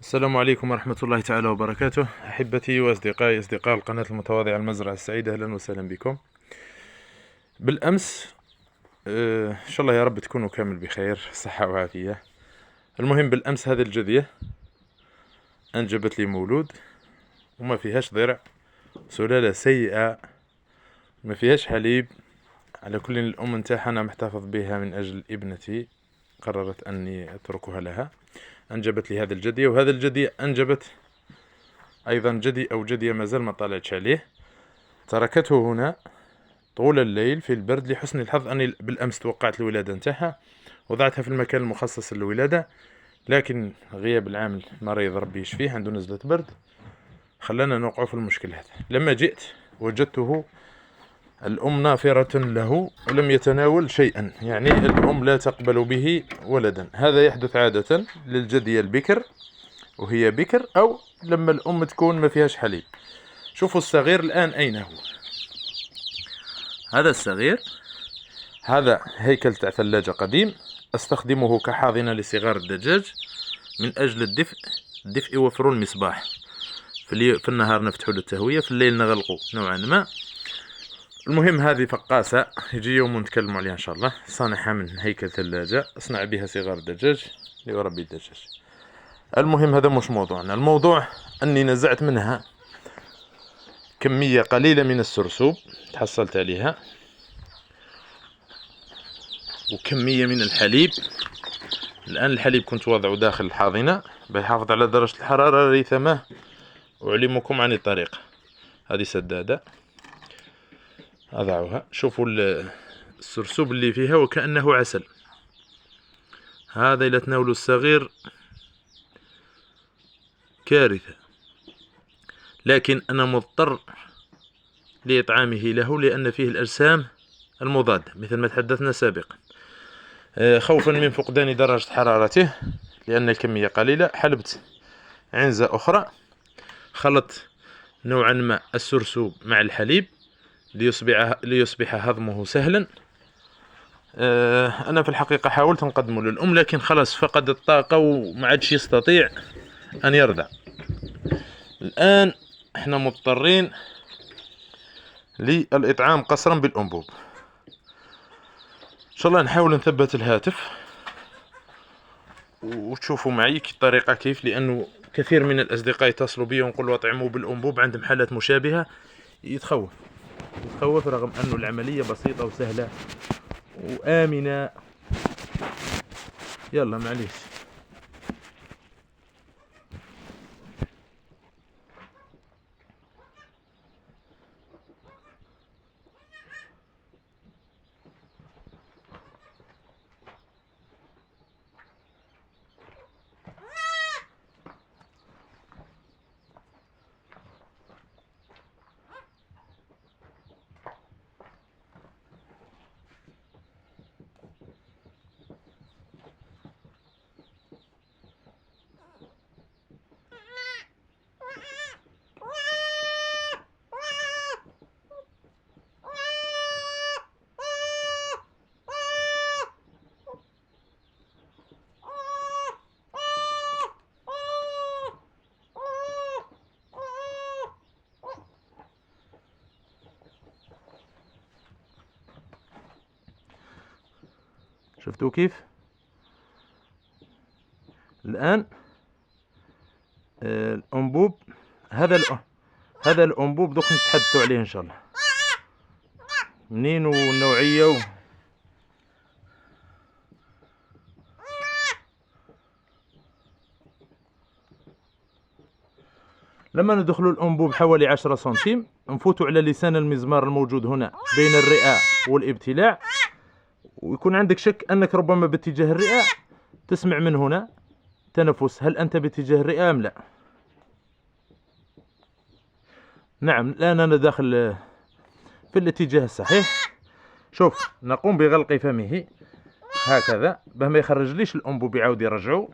السلام عليكم ورحمة الله تعالى وبركاته. أحبتي وأصدقائي أصدقاء القناة المتواضعة المزرعة السعيدة، أهلا وسهلا بكم. بالأمس إن شاء الله يا رب تكونوا كامل بخير صحة وعافية. المهم بالأمس هذه الجذية أنجبت لي مولود وما فيهاش ضرع، سلالة سيئة ما فيهاش حليب. على كل الأم نتاعها أنا محتفظ بها من أجل ابنتي، قررت أني أتركها لها. أنجبت لي هذه الجدية، وهذا الجدية أنجبت أيضا جدي أو جدية ما زال ما طلعتش عليه. تركته هنا طول الليل في البرد. لحسن الحظ أني بالأمس توقعت الولادة نتاعها وضعتها في المكان المخصص للولادة، لكن غياب العامل مريض ربي يشفيه عنده نزلة برد خلانا نوقع في المشكل هذا. لما جئت وجدته الأم نافرة له ولم يتناول شيئا، يعني الأم لا تقبل به ولدا. هذا يحدث عادة للجدية البكر وهي بكر، أو لما الأم تكون ما فيهاش حليب. شوفوا الصغير الآن أين هو. هذا الصغير، هذا هيكل تاع ثلاجة قديم أستخدمه كحاضنة لصغار الدجاج من أجل الدفء وفر المصباح. في النهار نفتحوا للتهوية، في الليل نغلقوا نوعا ما. المهم هذه فقاسة يجي يوم نتكلم عليها إن شاء الله. صانعها من هيكل ثلاجة أصنع بها صغار الدجاج لأربي الدجاج. المهم هذا مش موضوعنا. الموضوع أني نزعت منها كمية قليلة من السرسوب تحصلت عليها، وكمية من الحليب. الآن الحليب كنت وضعه داخل الحاضنة بيحافظ على درجة الحرارة ريثما أعلمكم عن الطريقة. هذه سدادة أضعها. شوفوا السرسوب اللي فيها وكأنه عسل. هذا إلى تناول الصغير كارثة، لكن أنا مضطر لإطعامه له لأن فيه الأجسام المضادة مثل ما تحدثنا سابقا. خوفا من فقدان درجة حرارته لأن الكمية قليلة، حلبت عنزة أخرى، خلط نوعا ما السرسوب مع الحليب ليصبح هضمه سهلا. أنا في الحقيقة حاولت نقدمه للأم، لكن خلاص فقد الطاقة وما عادش يستطيع أن يرضع. الآن احنا مضطرين للإطعام قصرا بالأنبوب. إن شاء الله نحاول نثبت الهاتف وتشوفوا معي الطريقة كيف، لأنه كثير من الأصدقاء يتصلوا بي ونقولوا أطعموا بالأنبوب عندهم حالات مشابهة. يتخوف رغم أنه العملية بسيطة وسهلة وآمنة. يلا معليش. شفتوا كيف الآن الأنبوب هذا الأنبوب دوك نتحدثوا عليه إن شاء الله منين والنوعية لما ندخلوا الأنبوب حوالي 10 سنتيم نفوتوا على لسان المزمار الموجود هنا بين الرئة والابتلاع، ويكون عندك شك أنك ربما باتجاه الرئة، تسمع من هنا تنفس. هل أنت باتجاه الرئة أم لا؟ نعم، الآن أنا داخل في الاتجاه الصحيح. شوف، نقوم بغلق فمه هكذا باه ما يخرج ليش الأنبوب يعاود يرجعه.